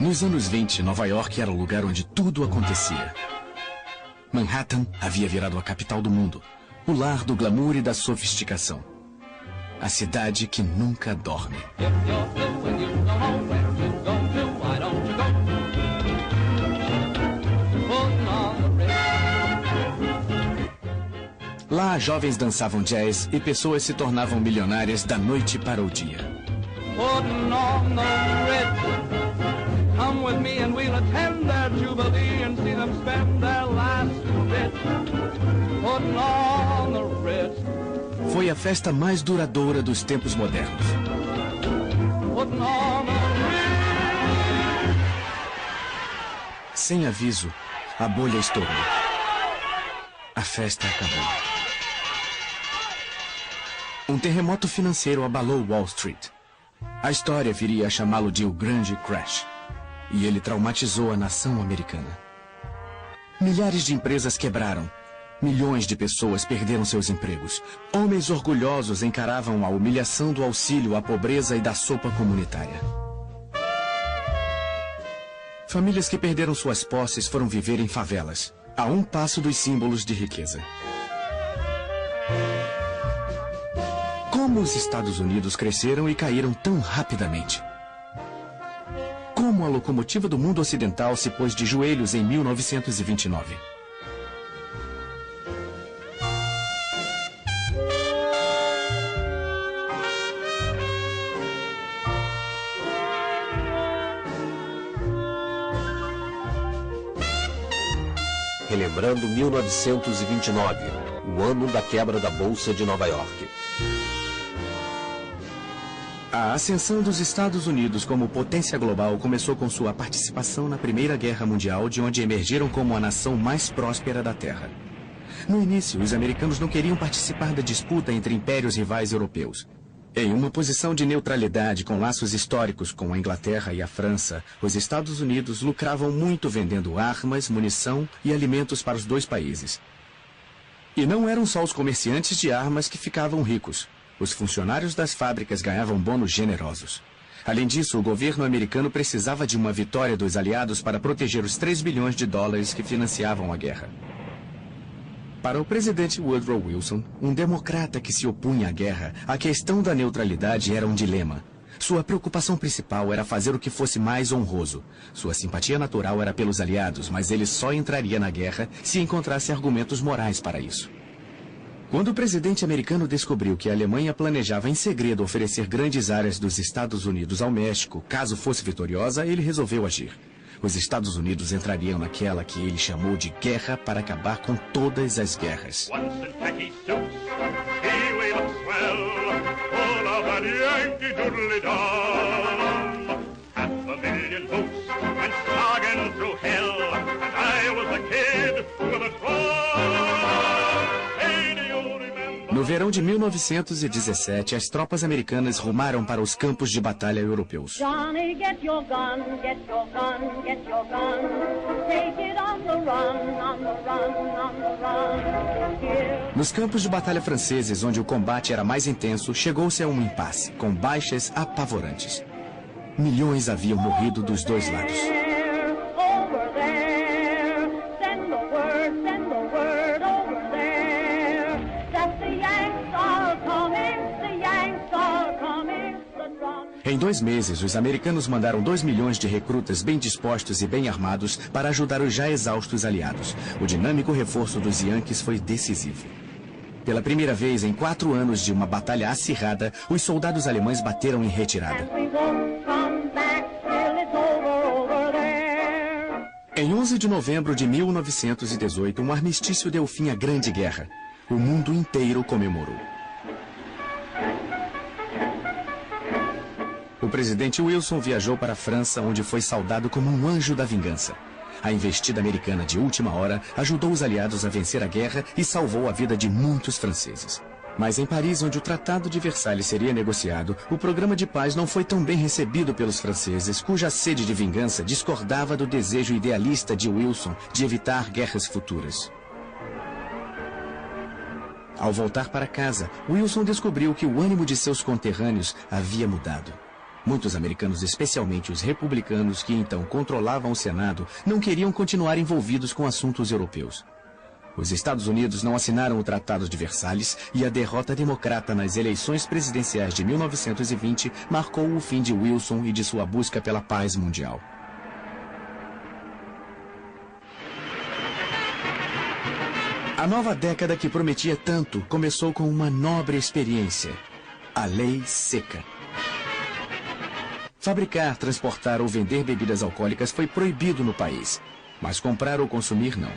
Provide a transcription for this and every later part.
Nos anos 20, Nova York era o lugar onde tudo acontecia. Manhattan havia virado a capital do mundo, o lar do glamour e da sofisticação. A cidade que nunca dorme. Lá, jovens dançavam jazz e pessoas se tornavam milionárias da noite para o dia. Foi a festa mais duradoura dos tempos modernos. Sem aviso, a bolha estourou. A festa acabou. Um terremoto financeiro abalou Wall Street. A história viria a chamá-lo de o Grande Crash. E ele traumatizou a nação americana. Milhares de empresas quebraram. Milhões de pessoas perderam seus empregos. Homens orgulhosos encaravam a humilhação do auxílio à pobreza e da sopa comunitária. Famílias que perderam suas posses foram viver em favelas, a um passo dos símbolos de riqueza. Como os Estados Unidos cresceram e caíram tão rapidamente? Como a locomotiva do mundo ocidental se pôs de joelhos em 1929? Relembrando 1929, o ano da quebra da Bolsa de Nova York. A ascensão dos Estados Unidos como potência global começou com sua participação na Primeira Guerra Mundial, de onde emergiram como a nação mais próspera da Terra. No início, os americanos não queriam participar da disputa entre impérios rivais europeus. Em uma posição de neutralidade com laços históricos com a Inglaterra e a França, os Estados Unidos lucravam muito vendendo armas, munição e alimentos para os dois países. E não eram só os comerciantes de armas que ficavam ricos. Os funcionários das fábricas ganhavam bônus generosos. Além disso, o governo americano precisava de uma vitória dos aliados para proteger os 3 bilhões de dólares que financiavam a guerra. Para o presidente Woodrow Wilson, um democrata que se opunha à guerra, a questão da neutralidade era um dilema. Sua preocupação principal era fazer o que fosse mais honroso. Sua simpatia natural era pelos aliados, mas ele só entraria na guerra se encontrasse argumentos morais para isso. Quando o presidente americano descobriu que a Alemanha planejava em segredo oferecer grandes áreas dos Estados Unidos ao México, caso fosse vitoriosa, ele resolveu agir. Os Estados Unidos entrariam naquela que ele chamou de guerra para acabar com todas as guerras. No verão de 1917, as tropas americanas rumaram para os campos de batalha europeus. Johnny, get your gun, get your gun, get your gun. Take it on the run, on the run, on the run. Nos campos de batalha franceses, onde o combate era mais intenso, chegou-se a um impasse, com baixas apavorantes. Milhões haviam morrido dos dois lados. Em 2 meses, os americanos mandaram 2 milhões de recrutas bem dispostos e bem armados para ajudar os já exaustos aliados. O dinâmico reforço dos Yankees foi decisivo. Pela primeira vez em 4 anos de uma batalha acirrada, os soldados alemães bateram em retirada. Em 11 de novembro de 1918, um armistício deu fim à Grande Guerra. O mundo inteiro comemorou. O presidente Wilson viajou para a França, onde foi saudado como um anjo da vingança. A investida americana de última hora ajudou os aliados a vencer a guerra e salvou a vida de muitos franceses. Mas em Paris, onde o Tratado de Versalhes seria negociado, o programa de paz não foi tão bem recebido pelos franceses, cuja sede de vingança discordava do desejo idealista de Wilson de evitar guerras futuras. Ao voltar para casa, Wilson descobriu que o ânimo de seus conterrâneos havia mudado. Muitos americanos, especialmente os republicanos que então controlavam o Senado, não queriam continuar envolvidos com assuntos europeus. Os Estados Unidos não assinaram o Tratado de Versalhes e a derrota democrata nas eleições presidenciais de 1920 marcou o fim de Wilson e de sua busca pela paz mundial. A nova década que prometia tanto começou com uma nobre experiência: a Lei Seca. Fabricar, transportar ou vender bebidas alcoólicas foi proibido no país, mas comprar ou consumir não.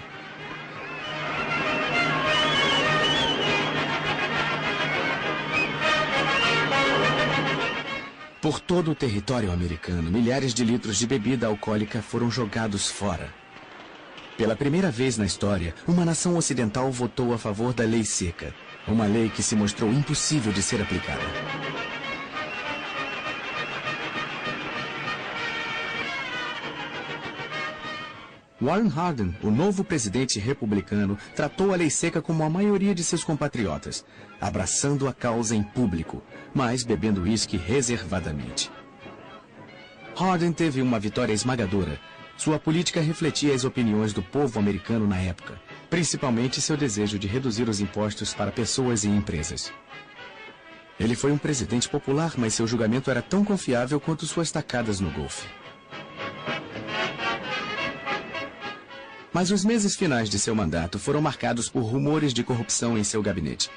Por todo o território americano, milhares de litros de bebida alcoólica foram jogados fora. Pela primeira vez na história, uma nação ocidental votou a favor da Lei Seca, uma lei que se mostrou impossível de ser aplicada. Warren Harding, o novo presidente republicano, tratou a Lei Seca como a maioria de seus compatriotas, abraçando a causa em público, mas bebendo uísque reservadamente. Harding teve uma vitória esmagadora. Sua política refletia as opiniões do povo americano na época, principalmente seu desejo de reduzir os impostos para pessoas e empresas. Ele foi um presidente popular, mas seu julgamento era tão confiável quanto suas tacadas no golfe. Mas os meses finais de seu mandato foram marcados por rumores de corrupção em seu gabinete.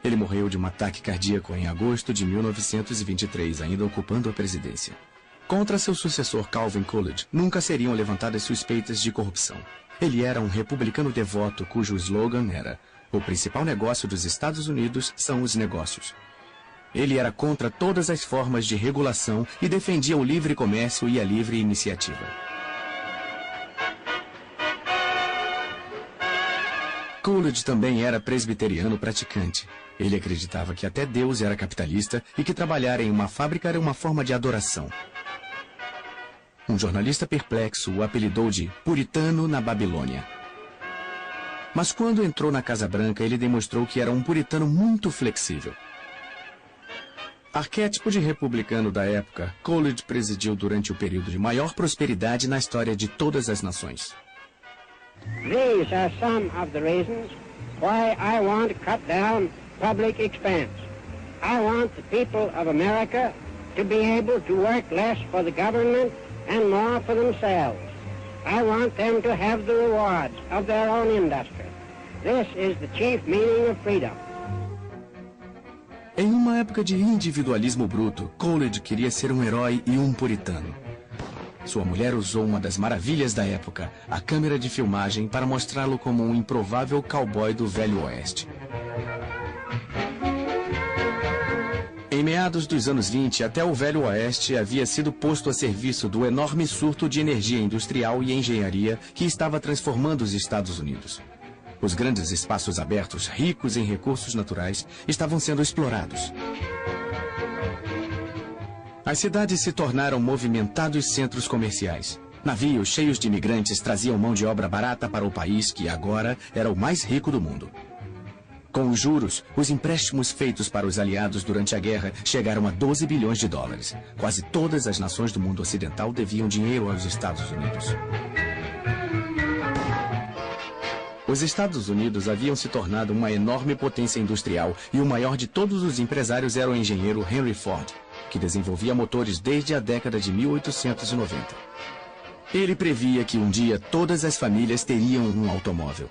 Ele morreu de um ataque cardíaco em agosto de 1923, ainda ocupando a presidência. Contra seu sucessor Calvin Coolidge, nunca seriam levantadas suspeitas de corrupção. Ele era um republicano devoto cujo slogan era: "O principal negócio dos Estados Unidos são os negócios". Ele era contra todas as formas de regulação e defendia o livre comércio e a livre iniciativa. Coolidge também era presbiteriano praticante. Ele acreditava que até Deus era capitalista e que trabalhar em uma fábrica era uma forma de adoração. Um jornalista perplexo o apelidou de puritano na Babilônia. Mas quando entrou na Casa Branca, ele demonstrou que era um puritano muito flexível. Arquétipo de republicano da época, Coolidge presidiu durante o período de maior prosperidade na história de todas as nações. These are some of the reasons why I want to cut down public expense. I want the people of America to be able to work less for the government and more for themselves. I want them to have the rewards of their own industry. This is the chief meaning of freedom. Em uma época de individualismo bruto, Coolidge queria ser um herói e um puritano. Sua mulher usou uma das maravilhas da época, a câmera de filmagem, para mostrá-lo como um improvável cowboy do Velho Oeste. Em meados dos anos 20, até o Velho Oeste havia sido posto a serviço do enorme surto de energia industrial e engenharia que estava transformando os Estados Unidos. Os grandes espaços abertos, ricos em recursos naturais, estavam sendo explorados. As cidades se tornaram movimentados centros comerciais. Navios cheios de imigrantes traziam mão de obra barata para o país que agora era o mais rico do mundo. Com os juros, os empréstimos feitos para os aliados durante a guerra chegaram a 12 bilhões de dólares. Quase todas as nações do mundo ocidental deviam dinheiro aos Estados Unidos. Os Estados Unidos haviam se tornado uma enorme potência industrial e o maior de todos os empresários era o engenheiro Henry Ford, que desenvolvia motores desde a década de 1890. Ele previa que um dia todas as famílias teriam um automóvel.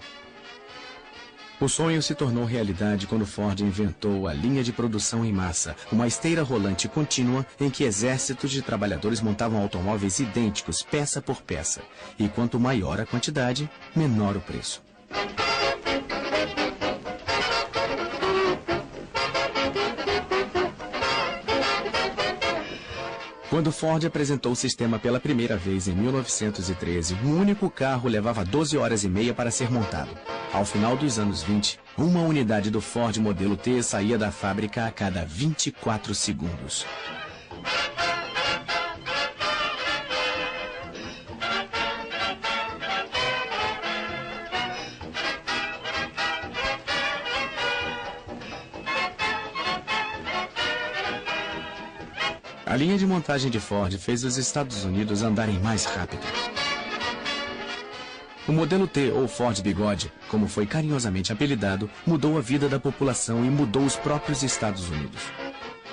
O sonho se tornou realidade quando Ford inventou a linha de produção em massa, uma esteira rolante contínua em que exércitos de trabalhadores montavam automóveis idênticos, peça por peça. E quanto maior a quantidade, menor o preço. Quando Ford apresentou o sistema pela primeira vez em 1913, um único carro levava 12 horas e meia para ser montado. Ao final dos anos 20, uma unidade do Ford modelo T saía da fábrica a cada 24 segundos. A linha de montagem de Ford fez os Estados Unidos andarem mais rápido. O modelo T, ou Ford Bigode, como foi carinhosamente apelidado, mudou a vida da população e mudou os próprios Estados Unidos.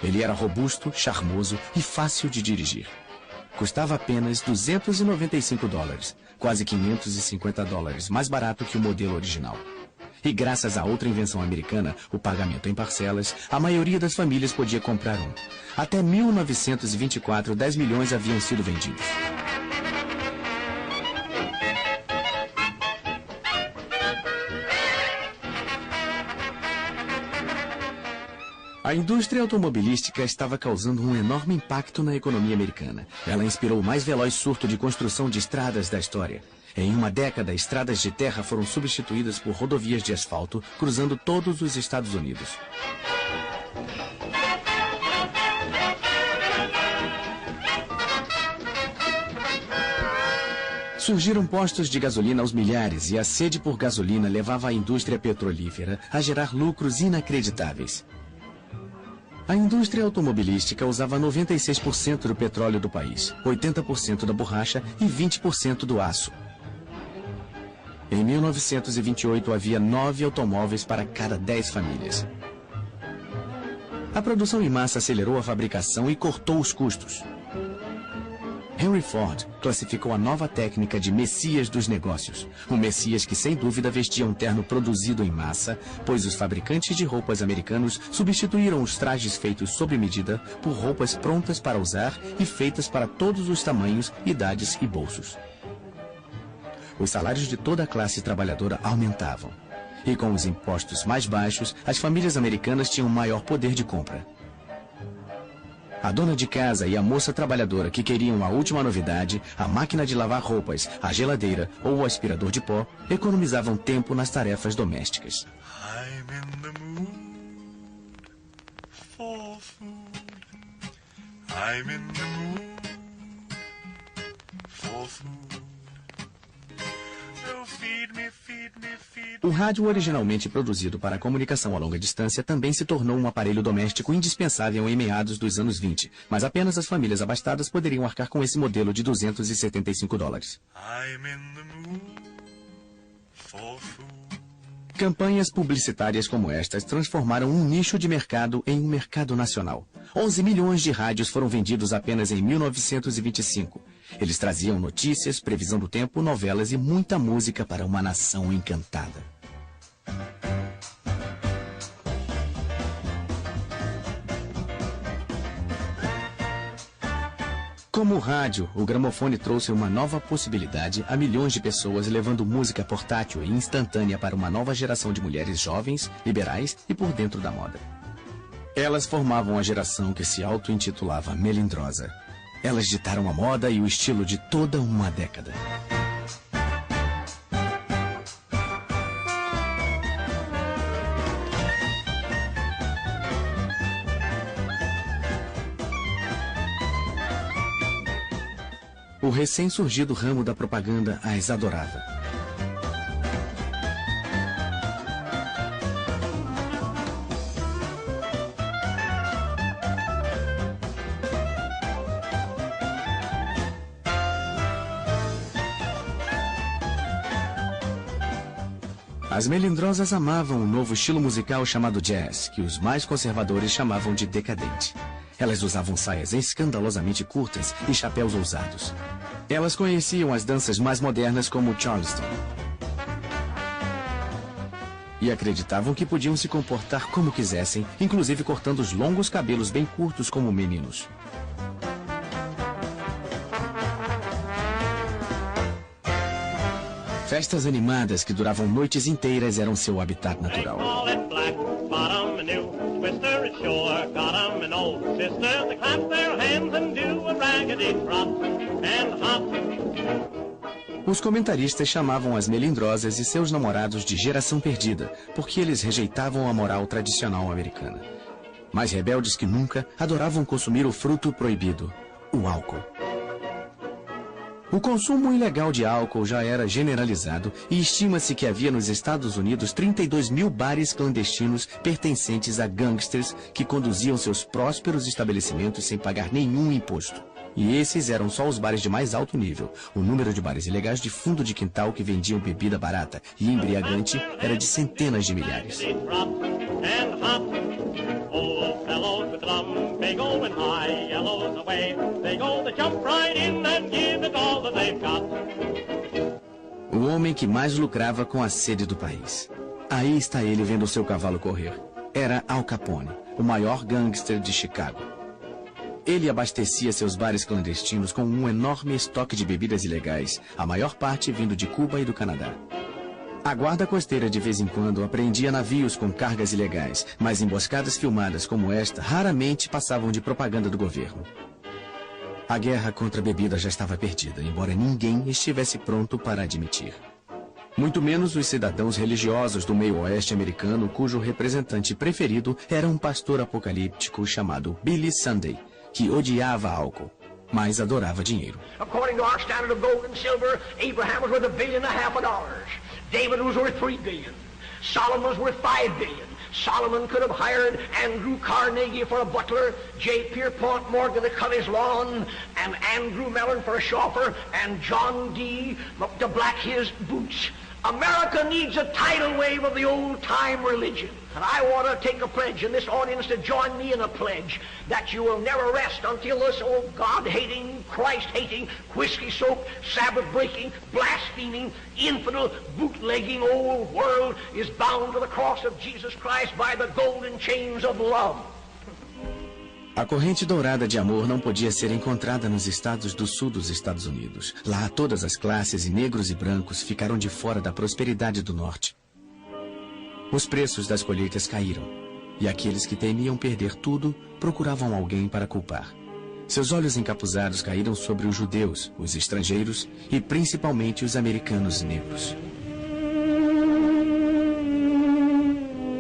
Ele era robusto, charmoso e fácil de dirigir. Custava apenas $295, quase $550 mais barato que o modelo original. E graças a outra invenção americana, o pagamento em parcelas, a maioria das famílias podia comprar um. Até 1924, 10 milhões haviam sido vendidos. A indústria automobilística estava causando um enorme impacto na economia americana. Ela inspirou o mais veloz surto de construção de estradas da história. Em uma década, estradas de terra foram substituídas por rodovias de asfalto, cruzando todos os Estados Unidos. Surgiram postos de gasolina aos milhares e a sede por gasolina levava a indústria petrolífera a gerar lucros inacreditáveis. A indústria automobilística usava 96% do petróleo do país, 80% da borracha e 20% do aço. Em 1928, havia 9 automóveis para cada 10 famílias. A produção em massa acelerou a fabricação e cortou os custos. Henry Ford classificou a nova técnica de Messias dos negócios. Um Messias que, sem dúvida, vestia um terno produzido em massa, pois os fabricantes de roupas americanos substituíram os trajes feitos sob medida por roupas prontas para usar e feitas para todos os tamanhos, idades e bolsos. Os salários de toda a classe trabalhadora aumentavam. E com os impostos mais baixos, as famílias americanas tinham maior poder de compra. A dona de casa e a moça trabalhadora que queriam a última novidade, a máquina de lavar roupas, a geladeira ou o aspirador de pó, economizavam tempo nas tarefas domésticas. I'm in the mood for food. I'm in the mood for food. O rádio, originalmente produzido para a comunicação a longa distância, também se tornou um aparelho doméstico indispensável em meados dos anos 20, mas apenas as famílias abastadas poderiam arcar com esse modelo de $275. Campanhas publicitárias como estas transformaram um nicho de mercado em um mercado nacional. 11 milhões de rádios foram vendidos apenas em 1925. Eles traziam notícias, previsão do tempo, novelas e muita música para uma nação encantada. Como o rádio, o gramofone trouxe uma nova possibilidade a milhões de pessoas, levando música portátil e instantânea para uma nova geração de mulheres jovens, liberais e por dentro da moda. Elas formavam a geração que se auto-intitulava melindrosa. Elas ditaram a moda e o estilo de toda uma década. O recém-surgido ramo da propaganda as adorava. As melindrosas amavam um novo estilo musical chamado jazz, que os mais conservadores chamavam de decadente. Elas usavam saias escandalosamente curtas e chapéus ousados. Elas conheciam as danças mais modernas como Charleston. E acreditavam que podiam se comportar como quisessem, inclusive cortando os longos cabelos bem curtos como meninos. Festas animadas que duravam noites inteiras eram seu habitat natural. Os comentaristas chamavam as melindrosas e seus namorados de geração perdida, porque eles rejeitavam a moral tradicional americana. Mais rebeldes que nunca, adoravam consumir o fruto proibido, o álcool. O consumo ilegal de álcool já era generalizado e estima-se que havia nos Estados Unidos 32 mil bares clandestinos pertencentes a gangsters que conduziam seus prósperos estabelecimentos sem pagar nenhum imposto. E esses eram só os bares de mais alto nível. O número de bares ilegais de fundo de quintal que vendiam bebida barata e embriagante era de centenas de milhares. O homem que mais lucrava com a sede do país. Aí está ele vendo seu cavalo correr. Era Al Capone, o maior gangster de Chicago. Ele abastecia seus bares clandestinos com um enorme estoque de bebidas ilegais, a maior parte vindo de Cuba e do Canadá. A guarda costeira de vez em quando apreendia navios com cargas ilegais, mas emboscadas filmadas como esta raramente passavam de propaganda do governo. A guerra contra a bebida já estava perdida, embora ninguém estivesse pronto para admitir. Muito menos os cidadãos religiosos do meio oeste americano, cujo representante preferido era um pastor apocalíptico chamado Billy Sunday, que odiava álcool, mas adorava dinheiro. According to our standard of gold and silver, Abraham was worth $1.5 billion. David was worth $3 billion. Solomon was worth $5 billion. Solomon could have hired Andrew Carnegie for a butler, J. Pierpont Morgan to cut his lawn, and Andrew Mellon for a chauffeur, and John D. to black his boots. America needs a tidal wave of the old-time religion. And I want to take a pledge in this audience to join me in a pledge that you will never rest until this old God-hating, Christ-hating, whiskey-soaked, Sabbath-breaking, blaspheming, infidel, bootlegging old world is bound to the cross of Jesus Christ by the golden chains of love. A corrente dourada de amor não podia ser encontrada nos estados do sul dos Estados Unidos. Lá, todas as classes, negros e brancos, ficaram de fora da prosperidade do norte. Os preços das colheitas caíram, e aqueles que temiam perder tudo procuravam alguém para culpar. Seus olhos encapuzados caíram sobre os judeus, os estrangeiros e principalmente os americanos negros.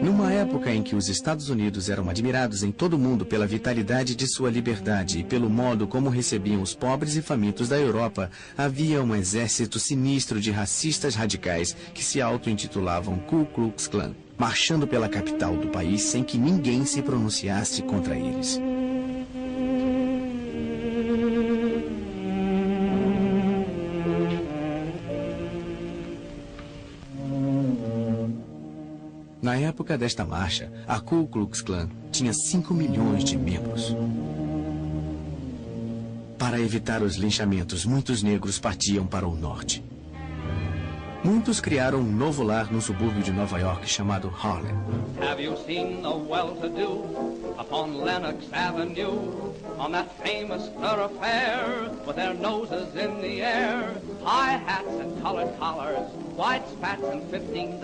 Numa época em que os Estados Unidos eram admirados em todo o mundo pela vitalidade de sua liberdade e pelo modo como recebiam os pobres e famintos da Europa, havia um exército sinistro de racistas radicais que se auto-intitulavam Ku Klux Klan, marchando pela capital do país sem que ninguém se pronunciasse contra eles. Na época desta marcha, a Ku Klux Klan tinha 5 milhões de membros. Para evitar os linchamentos, muitos negros partiam para o norte. Muitos criaram um novo lar no subúrbio de Nova York chamado Harlem. Have you seen the well-to-do upon Lenox Avenue, on that famous thoroughfare, with their noses in the air, high hats and colored collars, white spats and $15,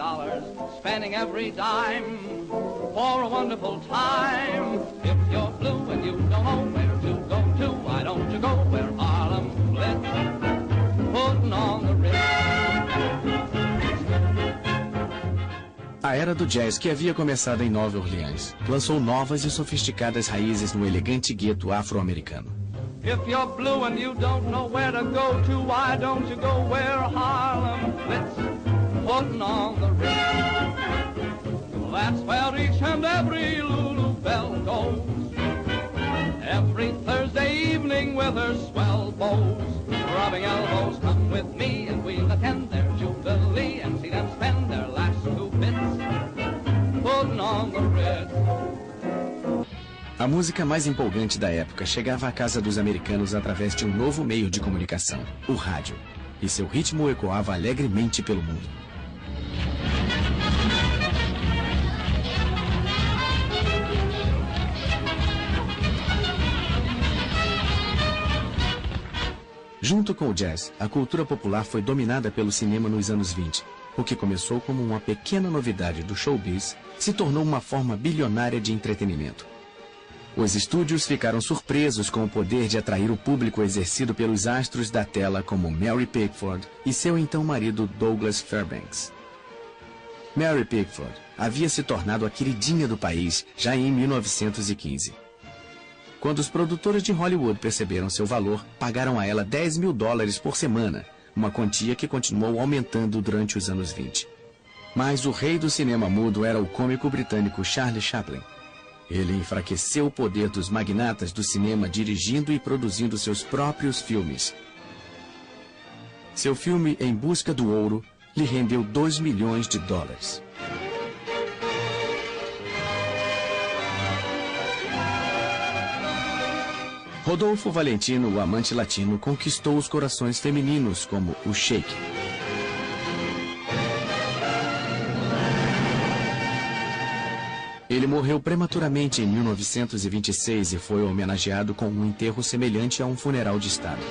spending every dime for a wonderful time. If you're blue and you don't know where to go to, why don't you go where Harlem blitz, putting on the Ritz. A era do jazz, que havia começado em Nova Orleans, lançou novas e sofisticadas raízes no elegante gueto afro-americano. If you're blue and you don't know where to go to, why don't you go where Harlem blitz, putting on the Ritz. Well, that's where each and every Lulu Belle goes, every Thursday evening with her swell bows, rubbing elbows. Come with me and we'll attend their jubilee and see them spend their last 2 bits, putting on the Ritz. A música mais empolgante da época chegava à casa dos americanos através de um novo meio de comunicação, o rádio, e seu ritmo ecoava alegremente pelo mundo. Junto com o jazz, a cultura popular foi dominada pelo cinema nos anos 20. O que começou como uma pequena novidade do showbiz se tornou uma forma bilionária de entretenimento. Os estúdios ficaram surpresos com o poder de atrair o público exercido pelos astros da tela como Mary Pickford e seu então marido Douglas Fairbanks. Mary Pickford havia se tornado a queridinha do país já em 1915. Quando os produtores de Hollywood perceberam seu valor, pagaram a ela $10 mil por semana, uma quantia que continuou aumentando durante os anos 20. Mas o rei do cinema mudo era o cômico britânico Charlie Chaplin. Ele enfraqueceu o poder dos magnatas do cinema dirigindo e produzindo seus próprios filmes. Seu filme Em Busca do Ouro lhe rendeu $2 milhões. Rodolfo Valentino, o amante latino, conquistou os corações femininos como o Sheik. Ele morreu prematuramente em 1926 e foi homenageado com um enterro semelhante a um funeral de Estado.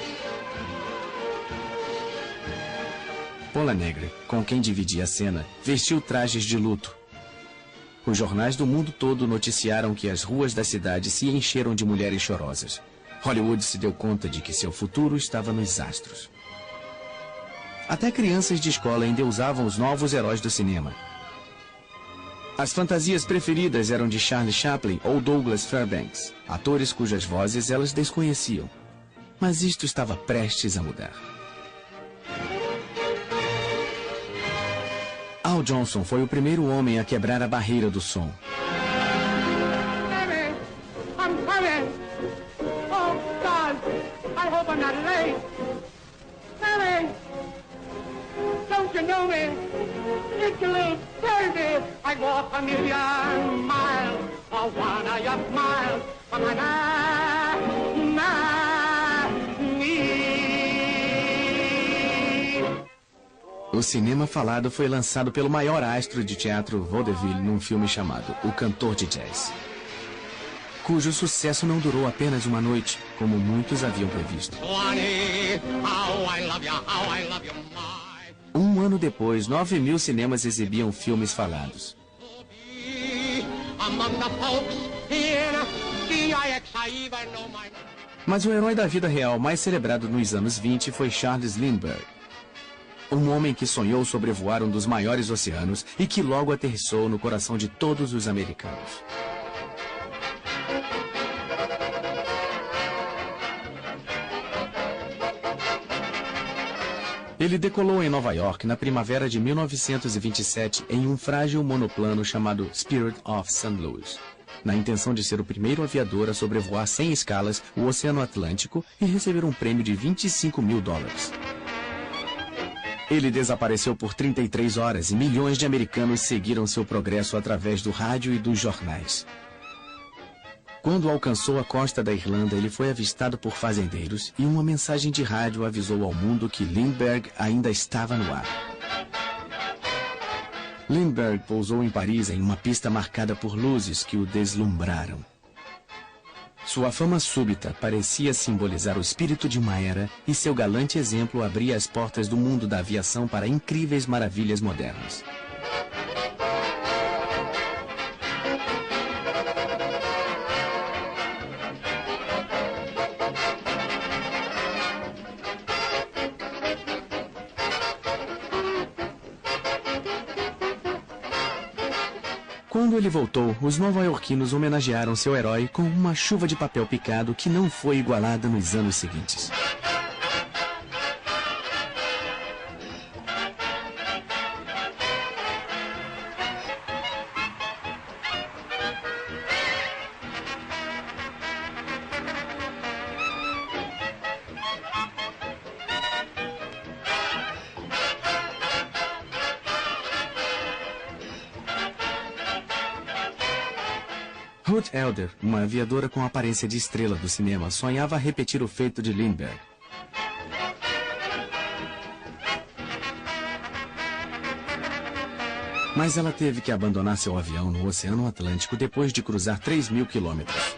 Pola Negre, com quem dividia a cena, vestiu trajes de luto. Os jornais do mundo todo noticiaram que as ruas da cidade se encheram de mulheres chorosas. Hollywood se deu conta de que seu futuro estava nos astros. Até crianças de escola endeusavam os novos heróis do cinema. As fantasias preferidas eram de Charlie Chaplin ou Douglas Fairbanks, atores cujas vozes elas desconheciam. Mas isto estava prestes a mudar. Al Johnson foi o primeiro homem a quebrar a barreira do som. O cinema falado foi lançado pelo maior astro de teatro vaudeville num filme chamado O Cantor de Jazz, cujo sucesso não durou apenas uma noite, como muitos haviam previsto. Um ano depois, 9 mil cinemas exibiam filmes falados. Mas o herói da vida real mais celebrado nos anos 20 foi Charles Lindbergh. Um homem que sonhou sobrevoar um dos maiores oceanos e que logo aterrissou no coração de todos os americanos. Ele decolou em Nova York na primavera de 1927 em um frágil monoplano chamado Spirit of St. Louis, na intenção de ser o primeiro aviador a sobrevoar sem escalas o Oceano Atlântico e receber um prêmio de $25 mil. Ele desapareceu por 33 horas e milhões de americanos seguiram seu progresso através do rádio e dos jornais. Quando alcançou a costa da Irlanda, ele foi avistado por fazendeiros e uma mensagem de rádio avisou ao mundo que Lindbergh ainda estava no ar. Lindbergh pousou em Paris em uma pista marcada por luzes que o deslumbraram. Sua fama súbita parecia simbolizar o espírito de uma era e seu galante exemplo abria as portas do mundo da aviação para incríveis maravilhas modernas. Quando ele voltou, os nova-iorquinos homenagearam seu herói com uma chuva de papel picado que não foi igualada nos anos seguintes. Ruth Elder, uma aviadora com aparência de estrela do cinema, sonhava repetir o feito de Lindbergh. Mas ela teve que abandonar seu avião no Oceano Atlântico depois de cruzar 3.000 quilômetros.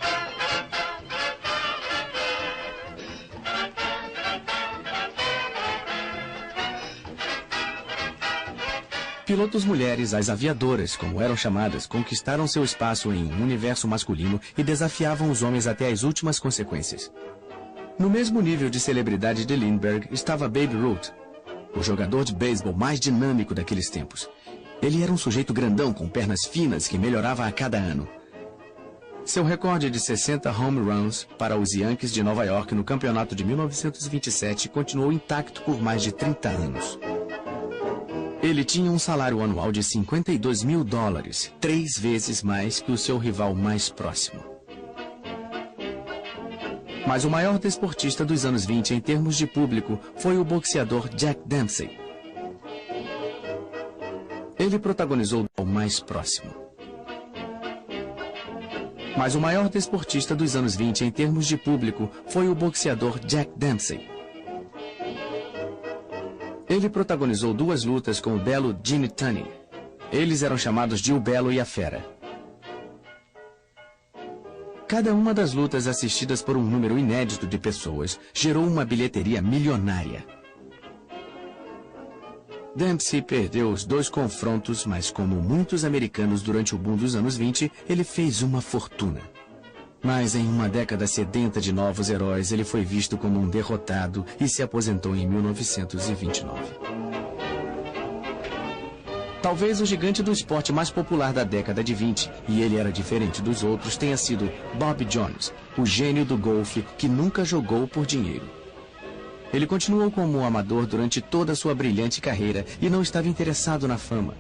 Pilotos mulheres, as aviadoras, como eram chamadas, conquistaram seu espaço em um universo masculino e desafiavam os homens até as últimas consequências. No mesmo nível de celebridade de Lindbergh estava Babe Ruth, o jogador de beisebol mais dinâmico daqueles tempos. Ele era um sujeito grandão com pernas finas que melhorava a cada ano. Seu recorde de 60 home runs para os Yankees de Nova York no campeonato de 1927 continuou intacto por mais de 30 anos. Ele tinha um salário anual de $52 mil, 3 vezes mais que o seu rival mais próximo. Mas o maior desportista dos anos 20 em termos de público foi o boxeador Jack Dempsey. Ele protagonizou o mais próximo. Mas o maior desportista dos anos 20 em termos de público foi o boxeador Jack Dempsey. Ele protagonizou 2 lutas com o belo Gene Tunney. Eles eram chamados de O Belo e a Fera. Cada uma das lutas assistidas por um número inédito de pessoas gerou uma bilheteria milionária. Dempsey perdeu os 2 confrontos, mas como muitos americanos durante o boom dos anos 20, ele fez uma fortuna. Mas em uma década sedenta de novos heróis, ele foi visto como um derrotado e se aposentou em 1929. Talvez o gigante do esporte mais popular da década de 20, e ele era diferente dos outros, tenha sido Bob Jones, o gênio do golfe que nunca jogou por dinheiro. Ele continuou como um amador durante toda a sua brilhante carreira e não estava interessado na fama.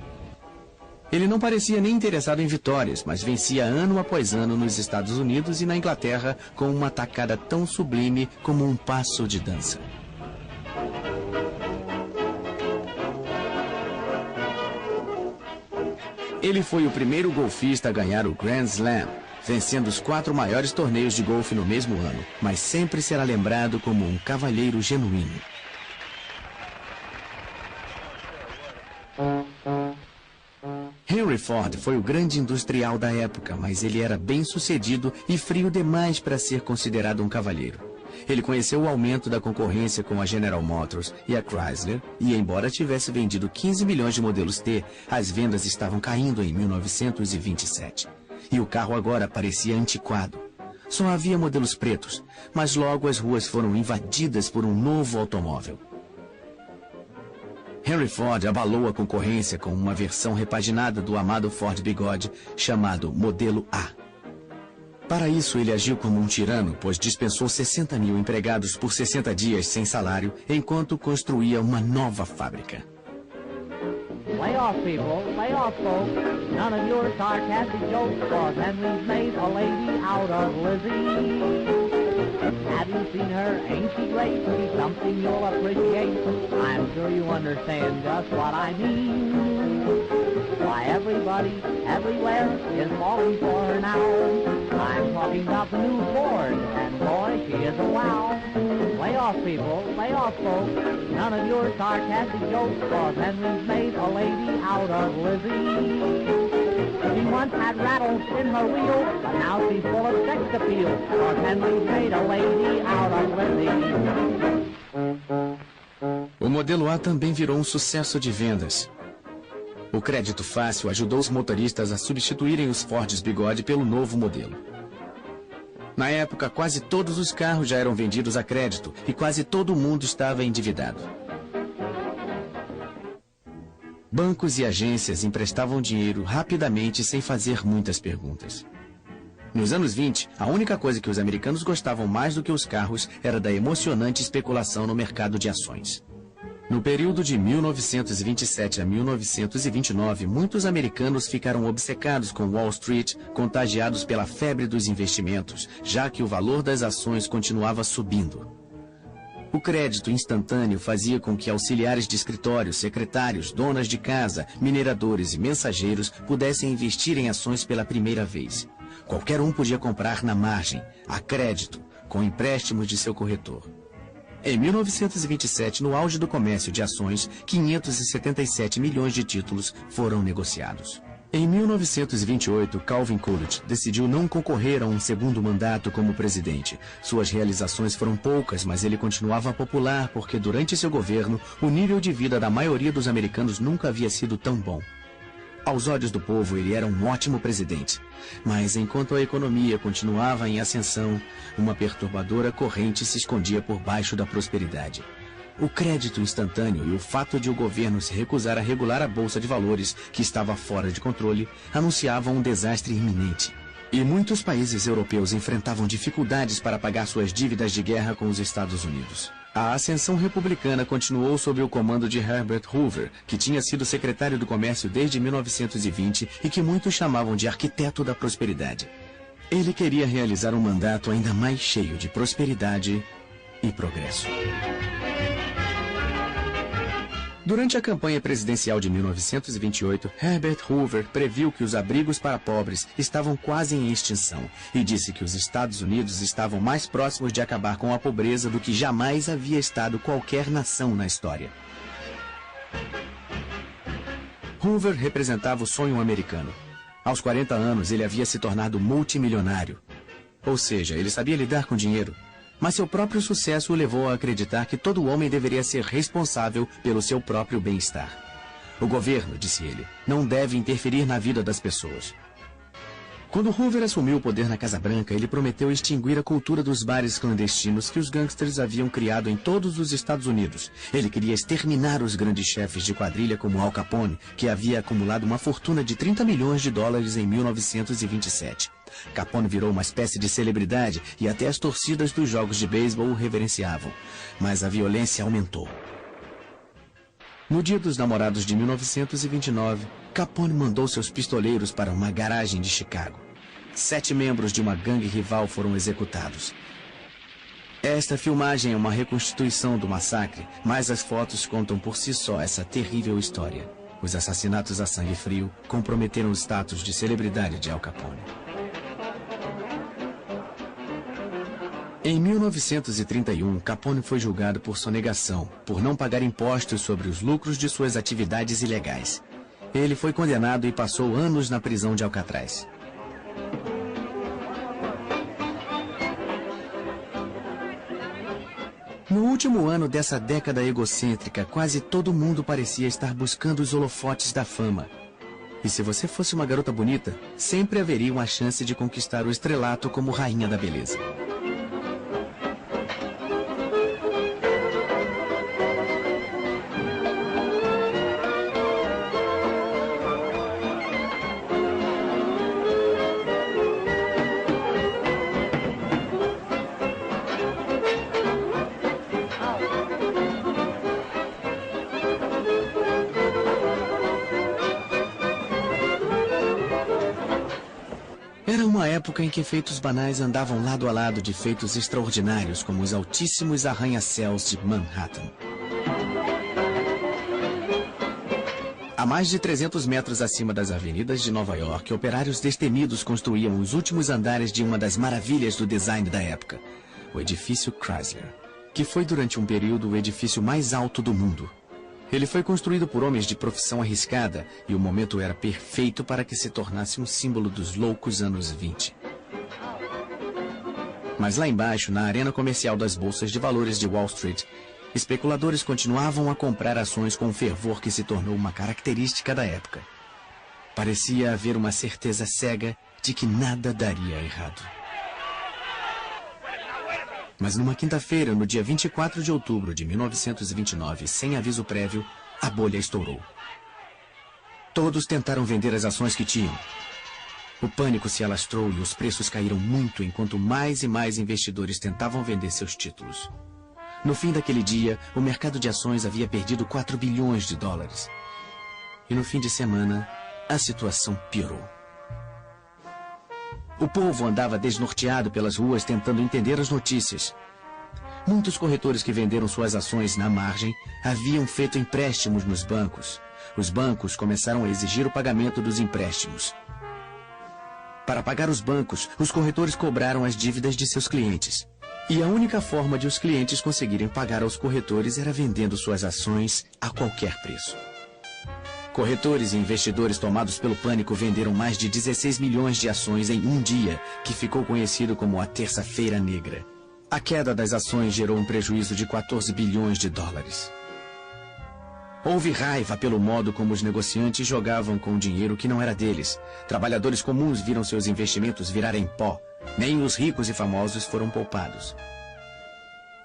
Ele não parecia nem interessado em vitórias, mas vencia ano após ano nos Estados Unidos e na Inglaterra com uma tacada tão sublime como um passo de dança. Ele foi o primeiro golfista a ganhar o Grand Slam, vencendo os 4 maiores torneios de golfe no mesmo ano, mas sempre será lembrado como um cavalheiro genuíno. Henry Ford foi o grande industrial da época, mas ele era bem-sucedido e frio demais para ser considerado um cavalheiro. Ele conheceu o aumento da concorrência com a General Motors e a Chrysler, e embora tivesse vendido 15 milhões de modelos T, as vendas estavam caindo em 1927. E o carro agora parecia antiquado. Só havia modelos pretos, mas logo as ruas foram invadidas por um novo automóvel. Henry Ford abalou a concorrência com uma versão repaginada do amado Ford Bigode, chamado Modelo A. Para isso, ele agiu como um tirano, pois dispensou 60 mil empregados por 60 dias sem salário, enquanto construía uma nova fábrica. Lay off, people. Lay off, folks. None of your sarcastic jokes, cause Henry's made a lady out of Lizzie. Have you seen her? Ain't she great? She's something you'll appreciate. I'm sure you understand just what I mean. Why, everybody, everywhere is falling for her now. I'm talking about the new Ford, and boy, she is a wow. Lay off, people, lay off, folks. None of your sarcastic jokes, cause Henry's made a lady out of Lizzie. She once had rattles in her wheel, but now she's full of sex appeal, cause Henry's made a lady out of Lizzie. O modelo A também virou um sucesso de vendas. O crédito fácil ajudou os motoristas a substituírem os Fords Bigode pelo novo modelo. Na época, quase todos os carros já eram vendidos a crédito e quase todo mundo estava endividado. Bancos e agências emprestavam dinheiro rapidamente sem fazer muitas perguntas. Nos anos 20, a única coisa que os americanos gostavam mais do que os carros era da emocionante especulação no mercado de ações. No período de 1927 a 1929, muitos americanos ficaram obcecados com Wall Street, contagiados pela febre dos investimentos, já que o valor das ações continuava subindo. O crédito instantâneo fazia com que auxiliares de escritório, secretários, donas de casa, mineradores e mensageiros pudessem investir em ações pela primeira vez. Qualquer um podia comprar na margem, a crédito, com empréstimos de seu corretor. Em 1927, no auge do comércio de ações, 577 milhões de títulos foram negociados. Em 1928, Calvin Coolidge decidiu não concorrer a um segundo mandato como presidente. Suas realizações foram poucas, mas ele continuava popular porque durante seu governo, o nível de vida da maioria dos americanos nunca havia sido tão bom. Aos olhos do povo, ele era um ótimo presidente. Mas enquanto a economia continuava em ascensão, uma perturbadora corrente se escondia por baixo da prosperidade. O crédito instantâneo e o fato de o governo se recusar a regular a bolsa de valores, que estava fora de controle, anunciavam um desastre iminente. E muitos países europeus enfrentavam dificuldades para pagar suas dívidas de guerra com os Estados Unidos. A ascensão republicana continuou sob o comando de Herbert Hoover, que tinha sido secretário do Comércio desde 1920 e que muitos chamavam de arquiteto da prosperidade. Ele queria realizar um mandato ainda mais cheio de prosperidade e progresso. Durante a campanha presidencial de 1928, Herbert Hoover previu que os abrigos para pobres estavam quase em extinção e disse que os Estados Unidos estavam mais próximos de acabar com a pobreza do que jamais havia estado qualquer nação na história. Hoover representava o sonho americano. Aos 40 anos, ele havia se tornado multimilionário. Ou seja, ele sabia lidar com dinheiro. Mas seu próprio sucesso o levou a acreditar que todo homem deveria ser responsável pelo seu próprio bem-estar. O governo, disse ele, não deve interferir na vida das pessoas. Quando Hoover assumiu o poder na Casa Branca, ele prometeu extinguir a cultura dos bares clandestinos que os gangsters haviam criado em todos os Estados Unidos. Ele queria exterminar os grandes chefes de quadrilha como Al Capone, que havia acumulado uma fortuna de 30 milhões de dólares em 1927. Capone virou uma espécie de celebridade e até as torcidas dos jogos de beisebol o reverenciavam. Mas a violência aumentou. No Dia dos Namorados de 1929, Capone mandou seus pistoleiros para uma garagem de Chicago. 7 membros de uma gangue rival foram executados. Esta filmagem é uma reconstituição do massacre, mas as fotos contam por si só essa terrível história. Os assassinatos a sangue frio comprometeram o status de celebridade de Al Capone. Em 1931, Capone foi julgado por sonegação, por não pagar impostos sobre os lucros de suas atividades ilegais. Ele foi condenado e passou anos na prisão de Alcatraz. No último ano dessa década egocêntrica, quase todo mundo parecia estar buscando os holofotes da fama. E se você fosse uma garota bonita, sempre haveria uma chance de conquistar o estrelato como rainha da beleza. Era uma época em que feitos banais andavam lado a lado de feitos extraordinários, como os altíssimos arranha-céus de Manhattan. A mais de 300 metros acima das avenidas de Nova York, operários destemidos construíam os últimos andares de uma das maravilhas do design da época, o edifício Chrysler, que foi durante um período o edifício mais alto do mundo. Ele foi construído por homens de profissão arriscada e o momento era perfeito para que se tornasse um símbolo dos loucos anos 20. Mas lá embaixo, na arena comercial das bolsas de valores de Wall Street, especuladores continuavam a comprar ações com um fervor que se tornou uma característica da época. Parecia haver uma certeza cega de que nada daria errado. Mas numa quinta-feira, no dia 24 de outubro de 1929, sem aviso prévio, a bolha estourou. Todos tentaram vender as ações que tinham. O pânico se alastrou e os preços caíram muito enquanto mais e mais investidores tentavam vender seus títulos. No fim daquele dia, o mercado de ações havia perdido 4 bilhões de dólares. E no fim de semana, a situação piorou. O povo andava desnorteado pelas ruas tentando entender as notícias. Muitos corretores que venderam suas ações na margem haviam feito empréstimos nos bancos. Os bancos começaram a exigir o pagamento dos empréstimos. Para pagar os bancos, os corretores cobraram as dívidas de seus clientes. E a única forma de os clientes conseguirem pagar aos corretores era vendendo suas ações a qualquer preço. Corretores e investidores tomados pelo pânico venderam mais de 16 milhões de ações em um dia, que ficou conhecido como a Terça-feira Negra. A queda das ações gerou um prejuízo de 14 bilhões de dólares. Houve raiva pelo modo como os negociantes jogavam com dinheiro que não era deles. Trabalhadores comuns viram seus investimentos virarem pó. Nem os ricos e famosos foram poupados.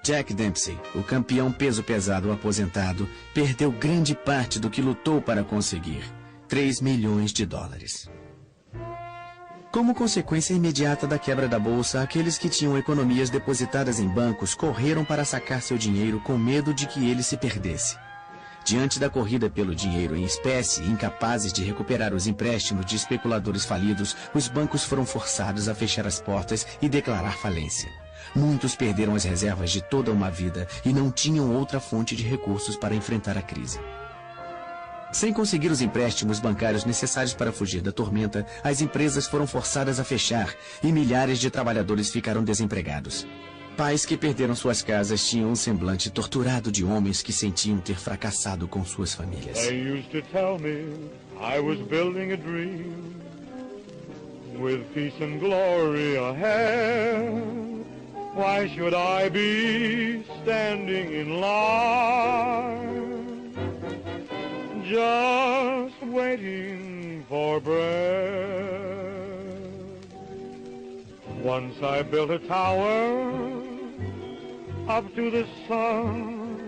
Jack Dempsey, o campeão peso pesado aposentado, perdeu grande parte do que lutou para conseguir, 3 milhões de dólares. Como consequência imediata da quebra da bolsa, aqueles que tinham economias depositadas em bancos correram para sacar seu dinheiro com medo de que ele se perdesse. Diante da corrida pelo dinheiro em espécie, incapazes de recuperar os empréstimos de especuladores falidos, os bancos foram forçados a fechar as portas e declarar falência. Muitos perderam as reservas de toda uma vida e não tinham outra fonte de recursos para enfrentar a crise. Sem conseguir os empréstimos bancários necessários para fugir da tormenta, as empresas foram forçadas a fechar e milhares de trabalhadores ficaram desempregados. Pais que perderam suas casas tinham um semblante torturado de homens que sentiam ter fracassado com suas famílias. They used to tell me I was building a dream with peace and glory ahead. Why should I be standing in line, just waiting for bread? Once I built a tower up to the sun,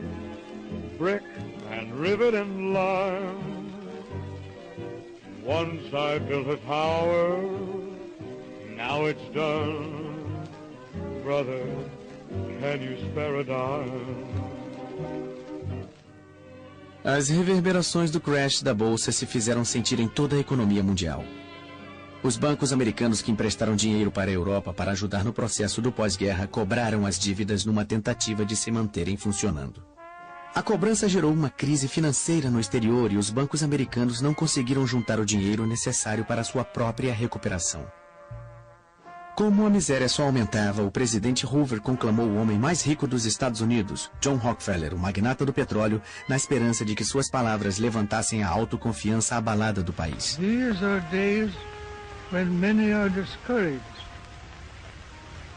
brick and rivet and lime. Once I built a tower, now it's done. Brother, can you spare a dime? As reverberações do crash da bolsa se fizeram sentir em toda a economia mundial. Os bancos americanos que emprestaram dinheiro para a Europa para ajudar no processo do pós-guerra cobraram as dívidas numa tentativa de se manterem funcionando. A cobrança gerou uma crise financeira no exterior e os bancos americanos não conseguiram juntar o dinheiro necessário para sua própria recuperação. Como a miséria só aumentava, o presidente Hoover conclamou o homem mais rico dos Estados Unidos, John Rockefeller, o magnata do petróleo, na esperança de que suas palavras levantassem a autoconfiança abalada do país. These are days when many are discouraged.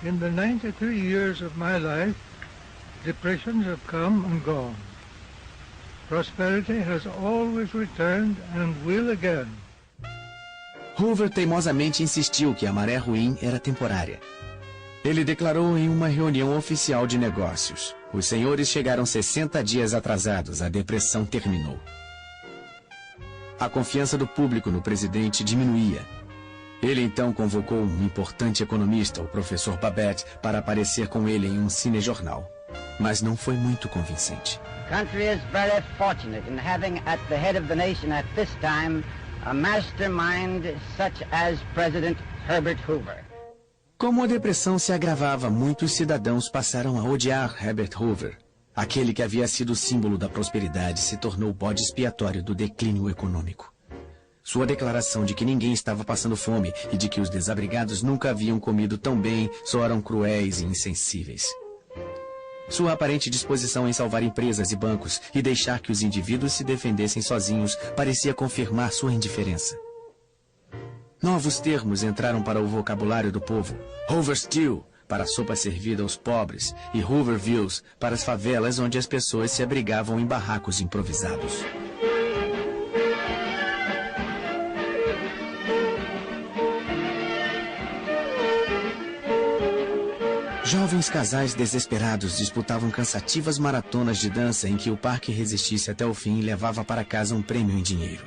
In the 93 years of my life, depressions have come and gone. Prosperity has always returned and will again. Hoover teimosamente insistiu que a maré ruim era temporária. Ele declarou em uma reunião oficial de negócios: os senhores chegaram 60 dias atrasados, a depressão terminou. A confiança do público no presidente diminuía. Ele então convocou um importante economista, o professor Babette, para aparecer com ele em um cinejornal. Mas não foi muito convincente. The country is very fortunate in having at the head of the nation at this time a mastermind such as President Herbert Hoover. Como a depressão se agravava, muitos cidadãos passaram a odiar Herbert Hoover. Aquele que havia sido símbolo da prosperidade se tornou o bode expiatório do declínio econômico. Sua declaração de que ninguém estava passando fome e de que os desabrigados nunca haviam comido tão bem soaram cruéis e insensíveis. Sua aparente disposição em salvar empresas e bancos e deixar que os indivíduos se defendessem sozinhos parecia confirmar sua indiferença. Novos termos entraram para o vocabulário do povo: Hoover Stew, para a sopa servida aos pobres, e Hoovervilles, para as favelas onde as pessoas se abrigavam em barracos improvisados. Jovens casais desesperados disputavam cansativas maratonas de dança em que o par que resistisse até o fim levava para casa um prêmio em dinheiro.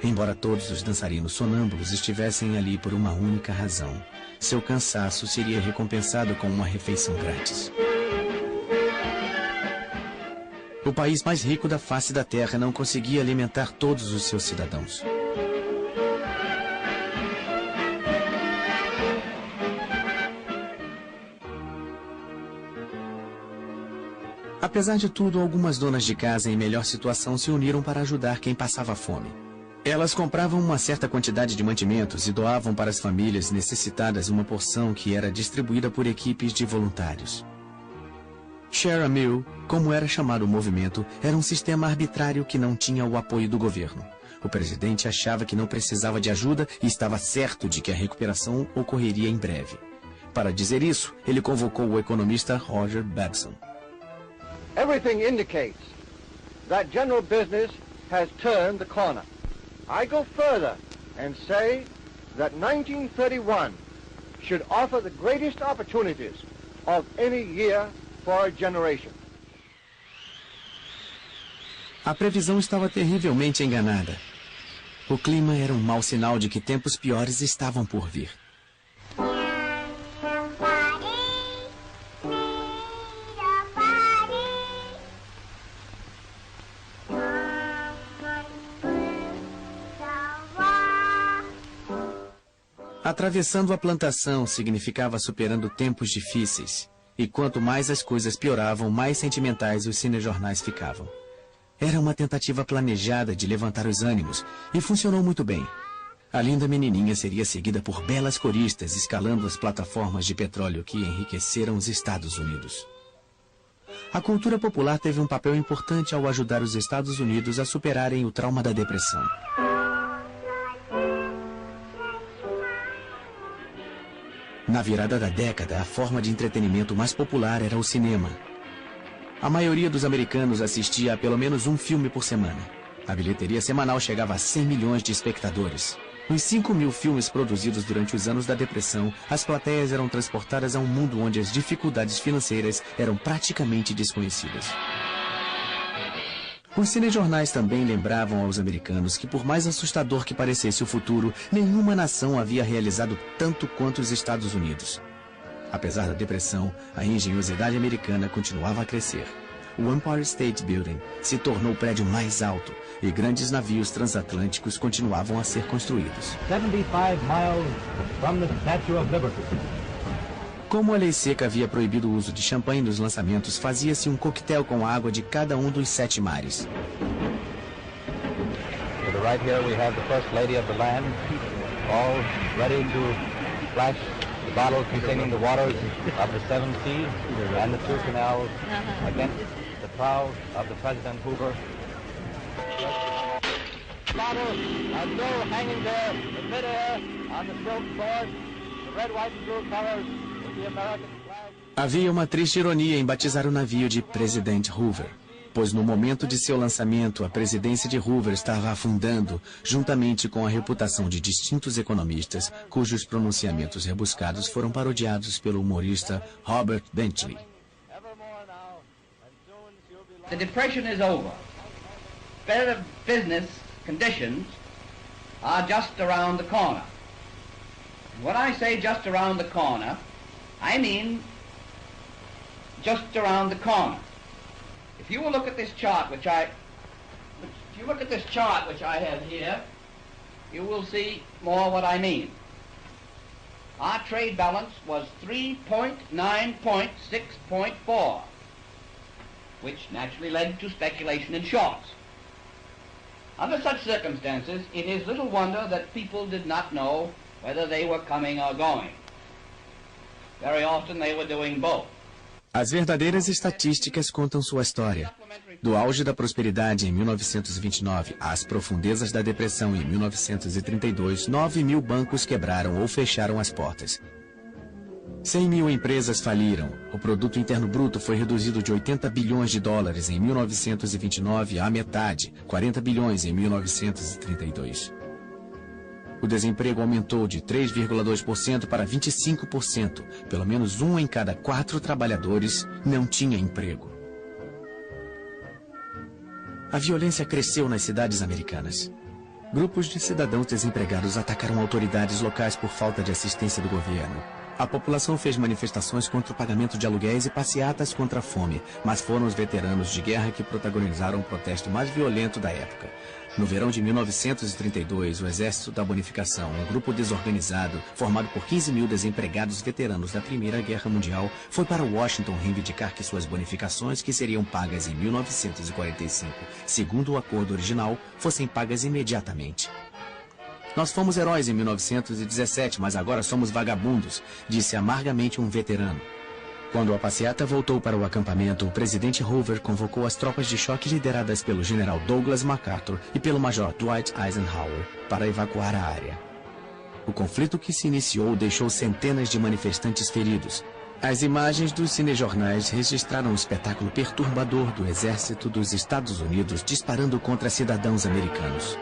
Embora todos os dançarinos sonâmbulos estivessem ali por uma única razão: seu cansaço seria recompensado com uma refeição grátis. O país mais rico da face da terra não conseguia alimentar todos os seus cidadãos. Apesar de tudo, algumas donas de casa em melhor situação se uniram para ajudar quem passava fome. Elas compravam uma certa quantidade de mantimentos e doavam para as famílias necessitadas uma porção que era distribuída por equipes de voluntários. Share a Meal, como era chamado o movimento, era um sistema arbitrário que não tinha o apoio do governo. O presidente achava que não precisava de ajuda e estava certo de que a recuperação ocorreria em breve. Para dizer isso, ele convocou o economista Roger Babson. Everything indicates that general business has turned the corner. I go further and say that 1931 should offer the greatest opportunities of any year for a generation. A previsão estava terrivelmente enganada. O clima era um mau sinal de que tempos piores estavam por vir. Atravessando a plantação significava superando tempos difíceis. E quanto mais as coisas pioravam, mais sentimentais os cinejornais ficavam. Era uma tentativa planejada de levantar os ânimos, e funcionou muito bem. A linda menininha seria seguida por belas coristas escalando as plataformas de petróleo que enriqueceram os Estados Unidos. A cultura popular teve um papel importante ao ajudar os Estados Unidos a superarem o trauma da depressão. Na virada da década, a forma de entretenimento mais popular era o cinema. A maioria dos americanos assistia a pelo menos um filme por semana. A bilheteria semanal chegava a 100 milhões de espectadores. Nos 5.000 filmes produzidos durante os anos da depressão, as plateias eram transportadas a um mundo onde as dificuldades financeiras eram praticamente desconhecidas. Os cinejornais também lembravam aos americanos que, por mais assustador que parecesse o futuro, nenhuma nação havia realizado tanto quanto os Estados Unidos. Apesar da depressão, a engenhosidade americana continuava a crescer. O Empire State Building se tornou o prédio mais alto e grandes navios transatlânticos continuavam a ser construídos. 75 miles from the Statue of Liberty. Como a lei seca havia proibido o uso de champanhe nos lançamentos, fazia-se um coquetel com água de cada um dos 7 mares. To the right here we have the First Lady of the land, all ready to flash the bottle containing the waters of the 7 seas and the 2 canals against the prow of the President Hoover. Bottle and still hanging there in midair on the silk board, the red, white and blue colors. Havia uma triste ironia em batizar o navio de President Hoover, pois no momento de seu lançamento, a presidência de Hoover estava afundando, juntamente com a reputação de distintos economistas, cujos pronunciamentos rebuscados foram parodiados pelo humorista Robert Benchley. The depression is over. Better business conditions are just around the corner. When I say just around the corner, I mean just around the corner. If you will look at this chart which I have here, you will see more what I mean. Our trade balance was 3.9.6.4, which naturally led to speculation in shorts. Under such circumstances, it is little wonder that people did not know whether they were coming or going. Very often they were doing both. As verdadeiras estatísticas contam sua história. Do auge da prosperidade em 1929 às profundezas da depressão em 1932, 9.000 bancos quebraram ou fecharam as portas. 100.000 empresas faliram. O produto interno bruto foi reduzido de 80 bilhões de dólares em 1929 à metade, 40 bilhões em 1932. O desemprego aumentou de 3,2% para 25%. Pelo menos 1 em cada 4 trabalhadores não tinha emprego. A violência cresceu nas cidades americanas. Grupos de cidadãos desempregados atacaram autoridades locais por falta de assistência do governo. A população fez manifestações contra o pagamento de aluguéis e passeatas contra a fome, mas foram os veteranos de guerra que protagonizaram o protesto mais violento da época. No verão de 1932, o Exército da Bonificação, um grupo desorganizado, formado por 15.000 desempregados veteranos da Primeira Guerra Mundial, foi para Washington reivindicar que suas bonificações, que seriam pagas em 1945, segundo o acordo original, fossem pagas imediatamente. Nós fomos heróis em 1917, mas agora somos vagabundos, disse amargamente um veterano. Quando a passeata voltou para o acampamento, o presidente Hoover convocou as tropas de choque lideradas pelo general Douglas MacArthur e pelo major Dwight Eisenhower para evacuar a área. O conflito que se iniciou deixou centenas de manifestantes feridos. As imagens dos cinejornais registraram um espetáculo perturbador do exército dos Estados Unidos disparando contra cidadãos americanos.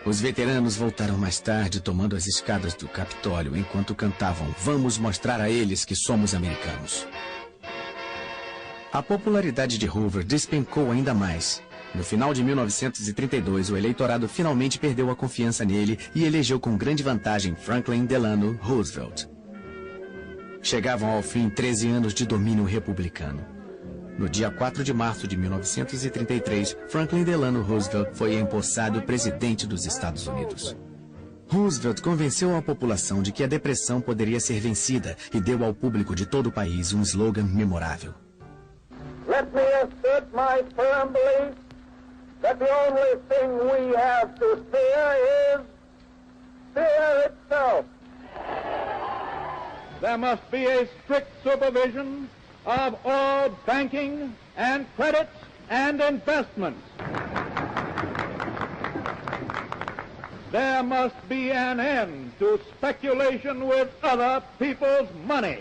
Os veteranos voltaram mais tarde, tomando as escadas do Capitólio, enquanto cantavam "Vamos mostrar a eles que somos americanos". A popularidade de Hoover despencou ainda mais. No final de 1932, o eleitorado finalmente perdeu a confiança nele e elegeu com grande vantagem Franklin Delano Roosevelt. Chegavam ao fim 13 anos de domínio republicano. No dia 4 de março de 1933, Franklin Delano Roosevelt foi empossado presidente dos Estados Unidos. Roosevelt convenceu a população de que a depressão poderia ser vencida e deu ao público de todo o país um slogan memorável. Let me assert my firm belief that the only thing we have to fear is fear itself. There must be a strict supervision of all banking and credits and investments. There must be an end to speculation with other people's money.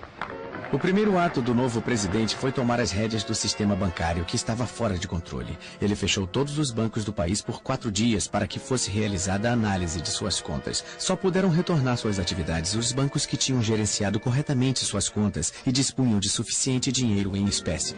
O primeiro ato do novo presidente foi tomar as rédeas do sistema bancário, que estava fora de controle. Ele fechou todos os bancos do país por 4 dias para que fosse realizada a análise de suas contas. Só puderam retornar suas atividades os bancos que tinham gerenciado corretamente suas contas e dispunham de suficiente dinheiro em espécie.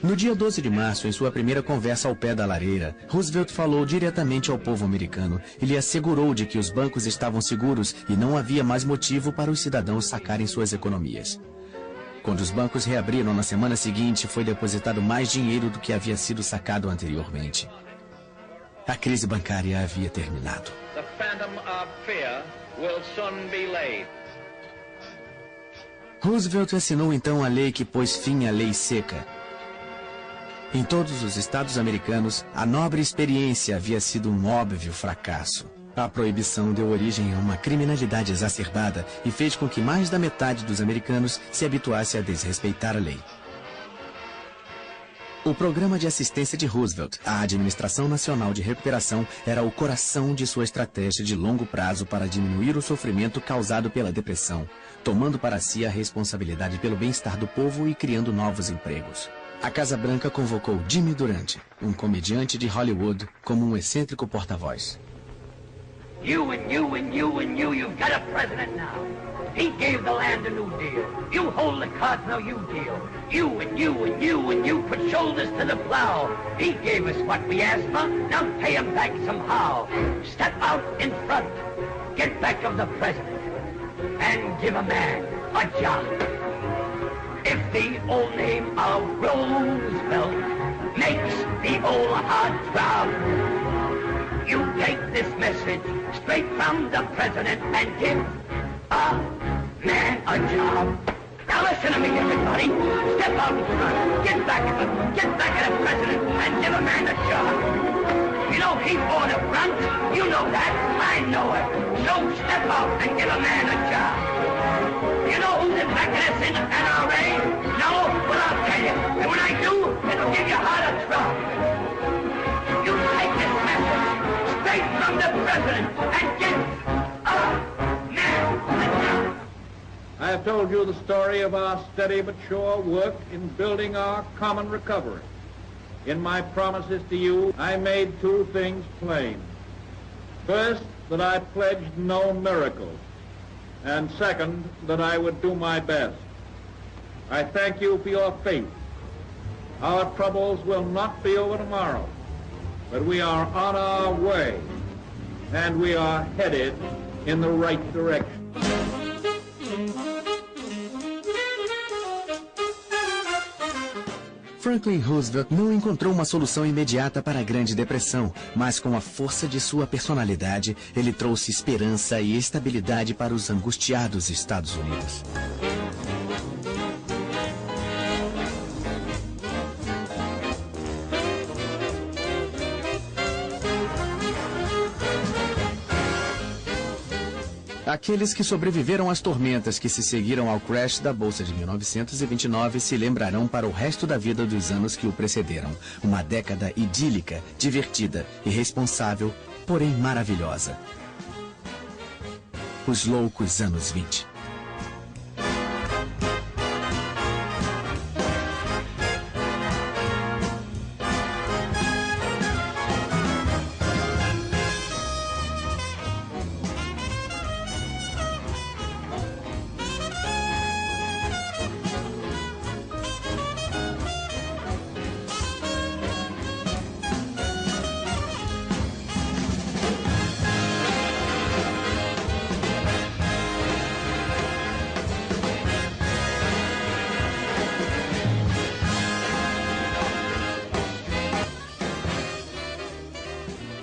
No dia 12 de março, em sua primeira conversa ao pé da lareira, Roosevelt falou diretamente ao povo americano e lhe assegurou de que os bancos estavam seguros e não havia mais motivo para os cidadãos sacarem suas economias. Quando os bancos reabriram na semana seguinte, foi depositado mais dinheiro do que havia sido sacado anteriormente. A crise bancária havia terminado. Roosevelt assinou então a lei que pôs fim à lei seca. Em todos os estados americanos, a nobre experiência havia sido um óbvio fracasso. A proibição deu origem a uma criminalidade exacerbada e fez com que mais da metade dos americanos se habituasse a desrespeitar a lei. O programa de assistência de Roosevelt, a Administração Nacional de Recuperação, era o coração de sua estratégia de longo prazo para diminuir o sofrimento causado pela depressão, tomando para si a responsabilidade pelo bem-estar do povo e criando novos empregos. A Casa Branca convocou Jimmy Durante, um comediante de Hollywood, como um excêntrico porta-voz. You've got a president now. He gave the land a new deal. You hold the cards, now you deal. You put shoulders to the plow. He gave us what we asked for, now pay him back somehow. Step out in front, get back of the president, and give a man a job. If the old name of Roosevelt makes the old heart throb, you take this message straight from the president and give a man a job. Now listen to me, everybody. Step out in front. Get back at the president and give a man a job. You know he bought a front. You know that. I know it. So step out and give a man a job. You know who's in back of this in NRA? No? Well, I'll tell you. And when I do, it'll give you heart of trouble. You take this message straight from the president and give a man a job. I have told you the story of our steady but sure work in building our common recovery. In my promises to you, I made 2 things plain. First, that I pledged no miracles. And second, that I would do my best. I thank you for your faith. Our troubles will not be over tomorrow, but we are on our way, and we are headed in the right direction. Franklin Roosevelt não encontrou uma solução imediata para a Grande Depressão, mas com a força de sua personalidade, ele trouxe esperança e estabilidade para os angustiados Estados Unidos. Aqueles que sobreviveram às tormentas que se seguiram ao crash da Bolsa de 1929 se lembrarão para o resto da vida dos anos que o precederam. Uma década idílica, divertida, irresponsável, porém maravilhosa. Os loucos anos 20.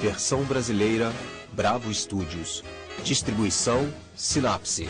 Versão brasileira, Bravo Studios. Distribuição, Sinapse.